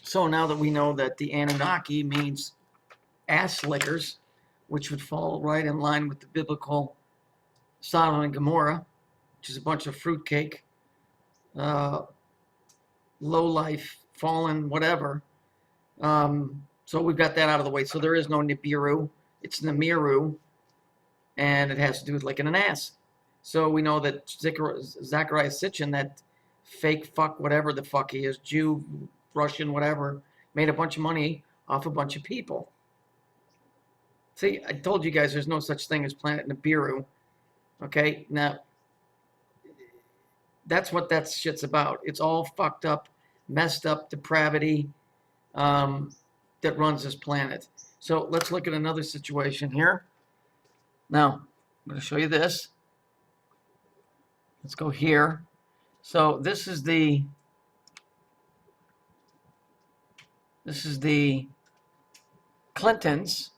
So now that we know that the Anunnaki means ass lickers, which would fall right in line with the biblical Sodom and Gomorrah, which is a bunch of fruitcake, low life, fallen, whatever. So we've got that out of the way. So there is no Nibiru. It's Namiru, and it has to do with licking an ass. So we know that Zachariah Sitchin, that fake fuck, whatever the fuck he is, Jew, Russian, whatever, made a bunch of money off a bunch of people. See, I told you guys there's no such thing as planet Nibiru. Okay, now that's what that shit's about. It's all fucked up, messed up depravity that runs this planet. So let's look at another situation here. Now, I'm going to show you this. Let's go here. So this is the Clintons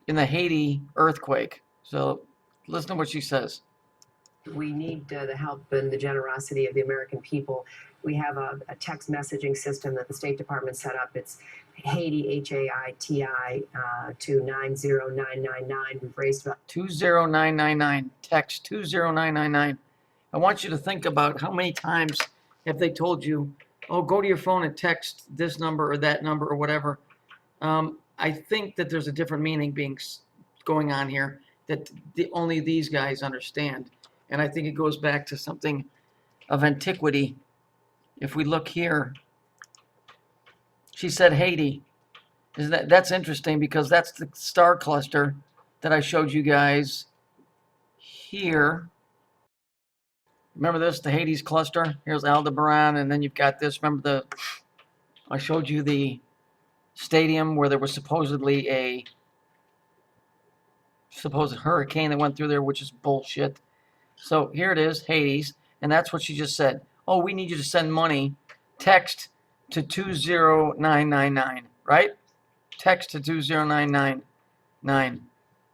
in the Haiti earthquake. So listen to what she says. We need the help and the generosity of the American people. We have a text messaging system that the State Department set up. It's Haiti, H-A-I-T-I, to 90999. We've raised about 20999. Text 20999. I want you to think about how many times have they told you, oh, go to your phone and text this number or that number or whatever. I think that there's a different meaning going on here that only these guys understand. And I think it goes back to something of antiquity. If we look here, she said Haiti. That's interesting because that's the star cluster that I showed you guys here. Remember this, the Hades cluster? Here's Aldebaran, and then you've got this. Remember I showed you the stadium where there was supposedly a supposed hurricane that went through there, which is bullshit. So here it is, Hades, and that's what she just said. Oh, we need you to send money. Text to 20999, right? Text to 20999.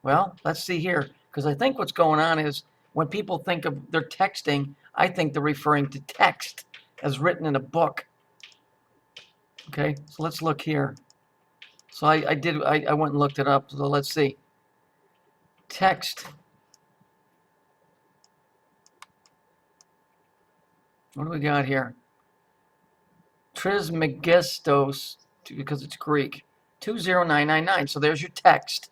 Well, let's see here, because I think what's going on is when people think of they're texting, I think they're referring to text as written in a book. Okay, so let's look here. So I went and looked it up. So let's see. Text. What do we got here? Trismegistos, because it's Greek. 20999. So there's your text.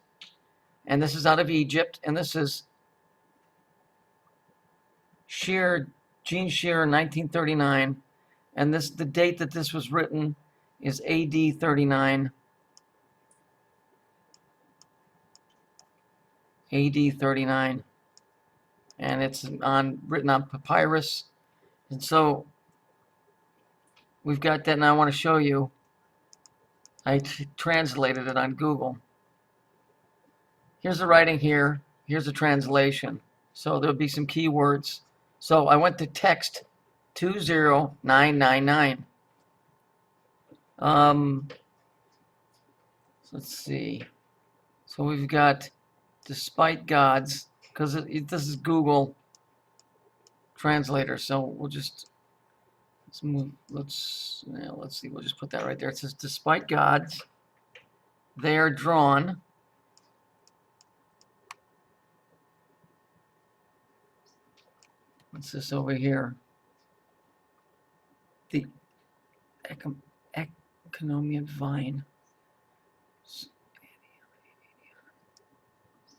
And this is out of Egypt. And this is Gene Shearer, 1939. And the date that this was written is AD 39. AD 39. And it's written on papyrus. And so we've got that, and I want to show you. I translated it on Google. Here's the writing here. Here's the translation. So there'll be some keywords. So I went to text 20999. Let's see. So we've got despite gods, because this is Google Translator. So we'll just let's see. We'll just put that right there. It says despite gods, they are drawn. What's this over here? The Economian vine.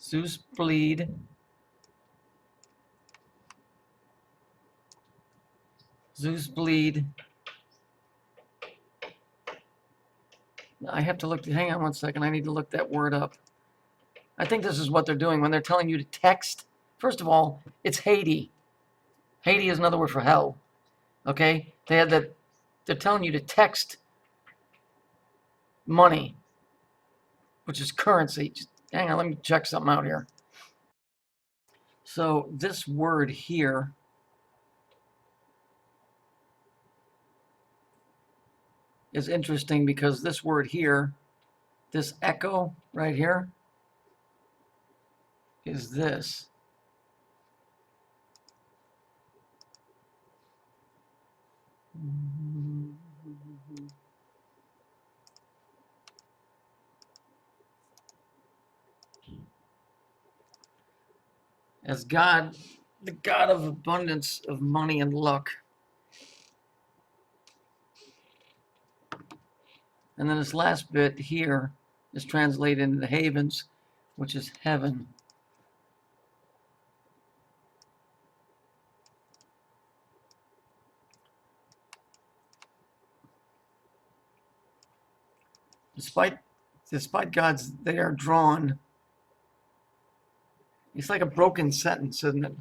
Zeus bleed. Zeus bleed. I have to look. Hang on one second. I need to look that word up. I think this is what they're doing when they're telling you to text. First of all, it's Haiti. Haiti is another word for hell. Okay? They had that. They're telling you to text money, which is currency. Just hang on. Let me check something out here. So this word here is interesting because this word here, this echo right here, is this. as God, the God of abundance of money and luck. And then this last bit here is translated into havens, which is heaven. Despite God's, they are drawn. It's like a broken sentence, isn't it?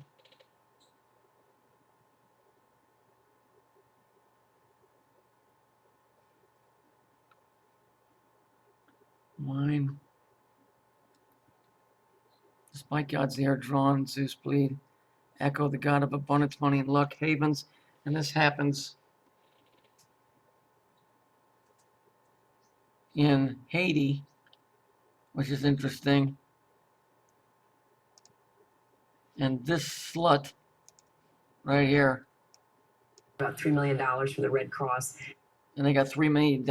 Mine. Despite God's, they are drawn. Zeus plead. Echo, the God of abundance, money, and luck, havens. And this happens in Haiti, which is interesting. And this slut right here, About $3 million for the Red Cross. and they got $3 million.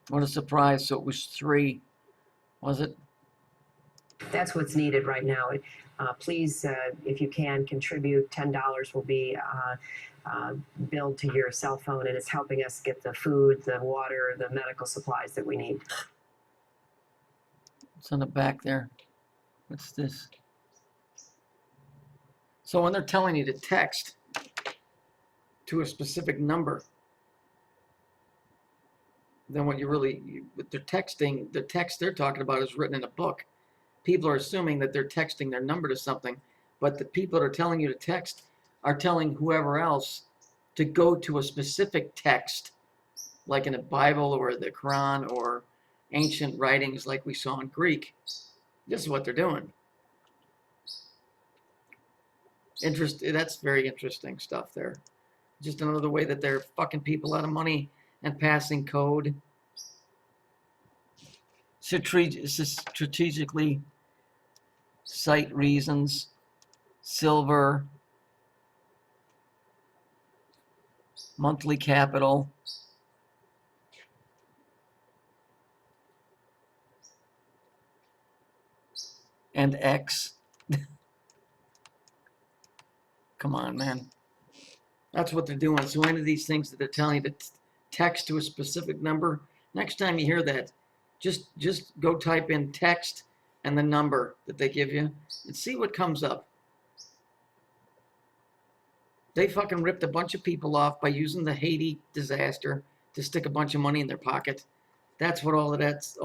What a surprise. So it was 3, was it? That's what's needed right now. Please, if you can, contribute. $10 will be billed to your cell phone, and it's helping us get the food, the water, the medical supplies that we need. It's on the back there. What's this? So when they're telling you to text to a specific number, then what you really, they're texting, the text they're talking about is written in a book. People are assuming that they're texting their number to something, but the people that are telling you to text are telling whoever else to go to a specific text, like in the Bible or the Quran or ancient writings like we saw in Greek. This is what they're doing. That's very interesting stuff there. Just another way that they're fucking people out of money and passing code. Strategically cite reasons. Silver. Monthly capital. And X. Come on, man. That's what they're doing. So any of these things that they're telling you to text to a specific number, next time you hear that, just go type in text and the number that they give you and see what comes up. They fucking ripped a bunch of people off by using the Haiti disaster to stick a bunch of money in their pocket. That's what all this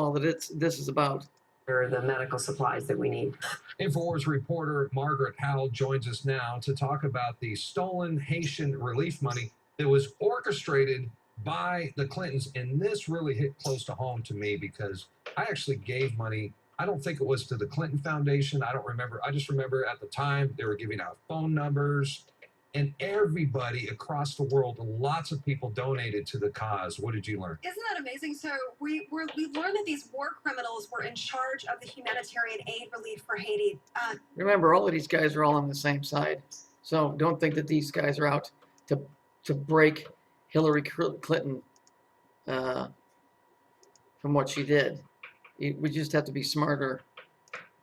is about. Or the medical supplies that we need. InfoWars reporter Margaret Howell joins us now to talk about the stolen Haitian relief money that was orchestrated by the Clintons. And this really hit close to home to me because I actually gave money. I don't think it was to the Clinton Foundation. I don't remember. I just remember at the time they were giving out phone numbers. And everybody across the world, lots of people donated to the cause. What did you learn? Isn't that amazing? So we learned that these war criminals were in charge of the humanitarian aid relief for Haiti. Remember, all of these guys are all on the same side. So don't think that these guys are out to break Hillary Clinton from what she did. We just have to be smarter,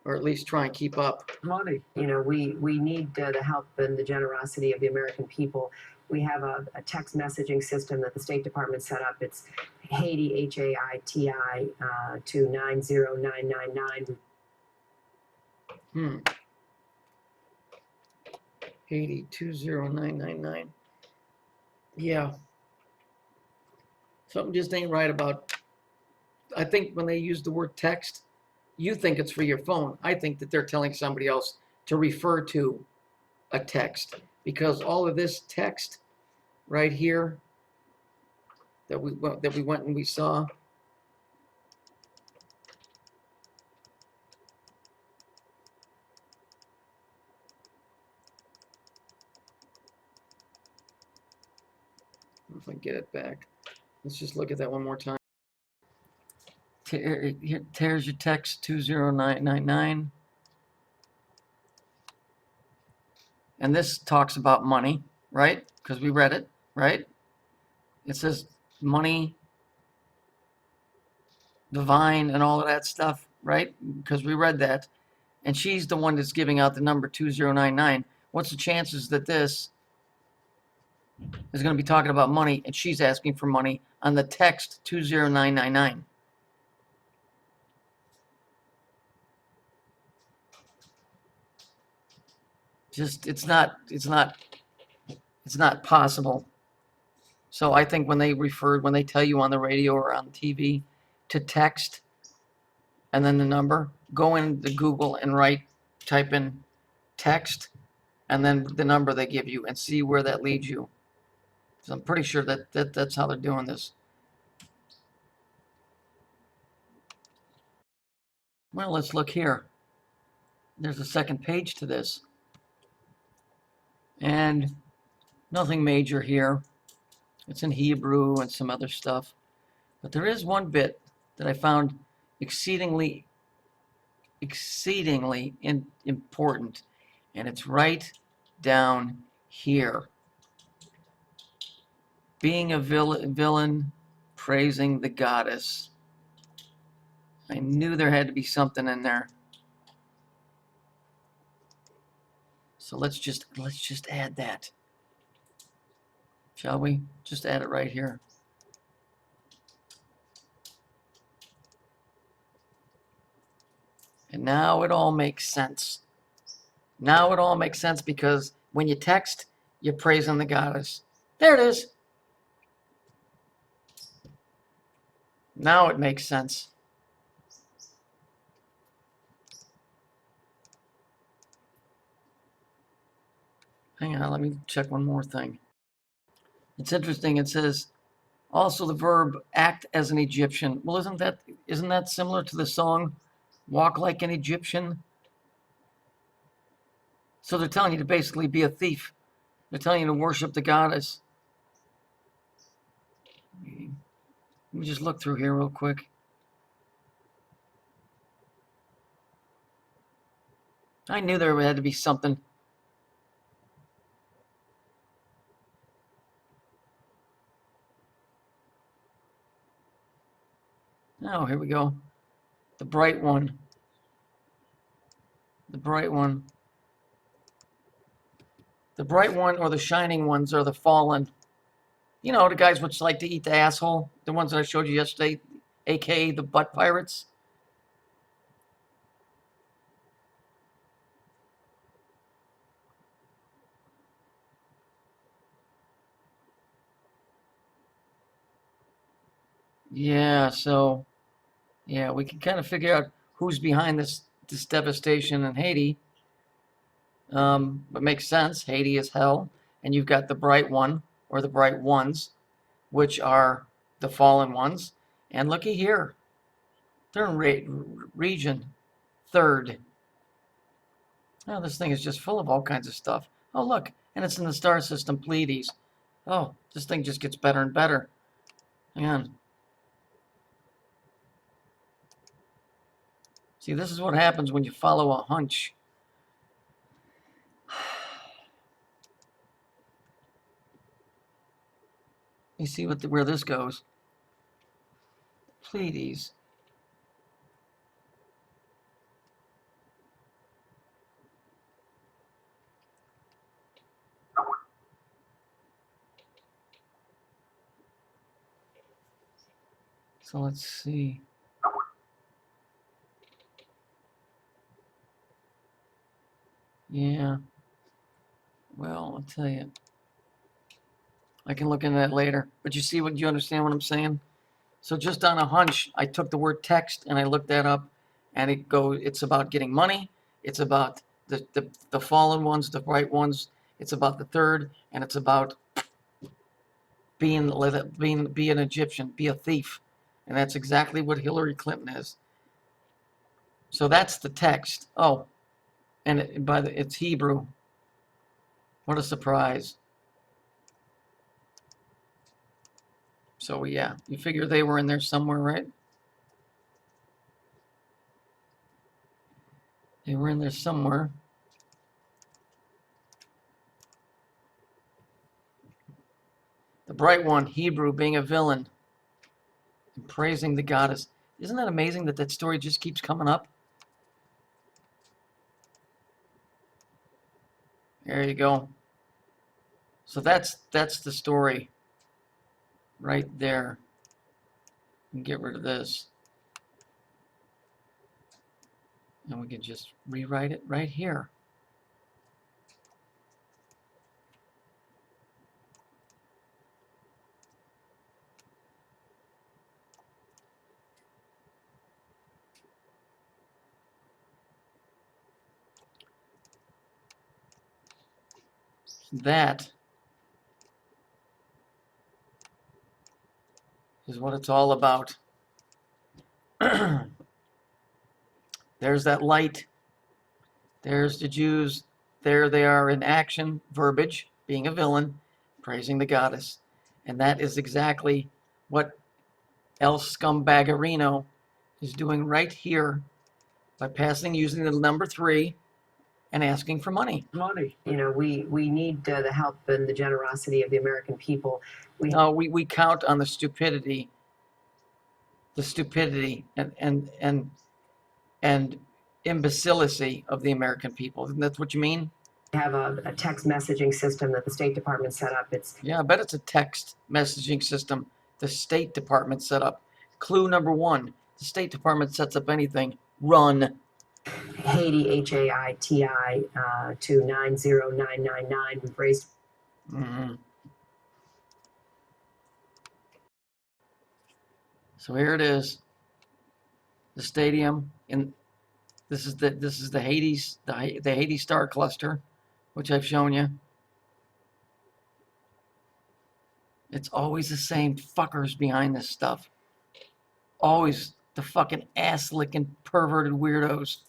or at least try and keep up. Money. You know, we need the help and the generosity of the American people. We have a text messaging system that the State Department set up. It's Haiti, Haiti, to 90999. Haiti 20999. Yeah. Something just ain't right about. I think when they use the word text, you think it's for your phone. I think that they're telling somebody else to refer to a text, because all of this text right here that we went and we saw, if I can get it back. Let's just look at that one more time. Here's your text 20999. And this talks about money, right? Because we read it, right? It says money, divine, and all of that stuff, right? Because we read that. and she's the one that's giving out the number 2099, what's the chances that this is going to be talking about money and she's asking for money on the text 20999? Just it's not possible. So I think when they tell you on the radio or on TV to text and then the number, go into Google and type in text and then the number they give you and see where that leads you. So I'm pretty sure that's how they're doing this. Well, let's look here. There's a second page to this. And nothing major here. It's in Hebrew and some other stuff. But there is one bit that I found exceedingly important. And it's right down here. Being a villain, praising the goddess. I knew there had to be something in there. So let's just add that. Shall we? Just add it right here. And now it all makes sense. Now it all makes sense because when you text, you're praising the goddess. There it is. Now it makes sense. Hang on, let me check one more thing. It's interesting. It says also the verb act as an Egyptian. Well, isn't that similar to the song Walk Like an Egyptian? So they're telling you to basically be a thief. They're telling you to worship the goddess. Let me just look through here real quick. I knew there had to be something. Oh, here we go. The bright one. The bright one. The bright one or the shining ones are the fallen. You know, the guys which like to eat the asshole. The ones that I showed you yesterday, aka the butt pirates. Yeah, so yeah, we can kind of figure out who's behind this devastation in Haiti. It makes sense. Haiti is hell, and you've got the bright one or the bright ones, which are the fallen ones. And looky here, they're in region 3rd. Oh, this thing is just full of all kinds of stuff. Oh, look, and it's in the star system Pleiades. Oh, this thing just gets better and better. Hang on. See, this is what happens when you follow a hunch. You see where this goes. Pleiades. So let's see. Yeah. Well, I'll tell you. I can look into that later. But you see you understand what I'm saying? So just on a hunch, I took the word text and I looked that up, and it's about getting money. It's about the fallen ones, the bright ones. It's about the 3rd, and it's about be an Egyptian, be a thief. And that's exactly what Hillary Clinton is. So that's the text. Oh, and it's Hebrew. What a surprise. So yeah, you figure they were in there somewhere, right? They were in there somewhere. The bright one, Hebrew, being a villain and praising the goddess. Isn't that amazing that story just keeps coming up? There you go. So that's the story right there. And get rid of this. And we can just rewrite it right here. That is what it's all about. There's that light. There's the Jews. There they are in action, verbiage, being a villain, praising the goddess. And that is exactly what El Scumbaggerino is doing right here by using the number 3 and asking for money. You know, we need the help and the generosity of the American people. We count on the stupidity and imbecility of the American people. Isn't that what you mean? Have a text messaging system that the State Department set up. Yeah, I bet it's a text messaging system the State Department set up. Clue number 1, the State Department sets up anything, run. Haiti, Haiti, to 90999. We've raised. So here it is, the stadium, and this is the Haiti Star Cluster, which I've shown you. It's always the same fuckers behind this stuff. Always the fucking ass-licking perverted weirdos.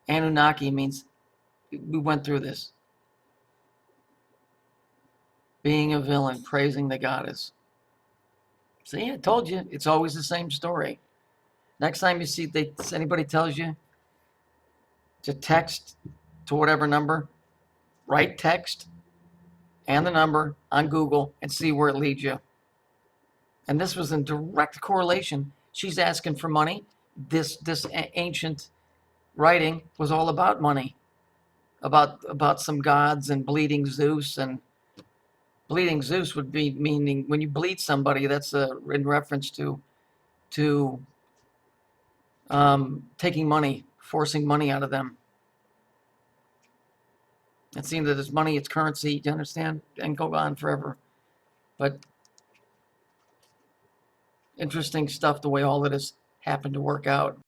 Anunnaki means, we went through this. Being a villain, praising the goddess. See, I told you, it's always the same story. Next time you see anybody tells you to text to whatever number, write text and the number on Google and see where it leads you. And this was in direct correlation. She's asking for money. This ancient writing was all about money, about some gods and bleeding Zeus. And bleeding Zeus would be meaning when you bleed somebody, that's in reference to taking money, forcing money out of them. It seems that it's money, it's currency, do you understand? And go on forever. But interesting stuff, the way all of this happened to work out.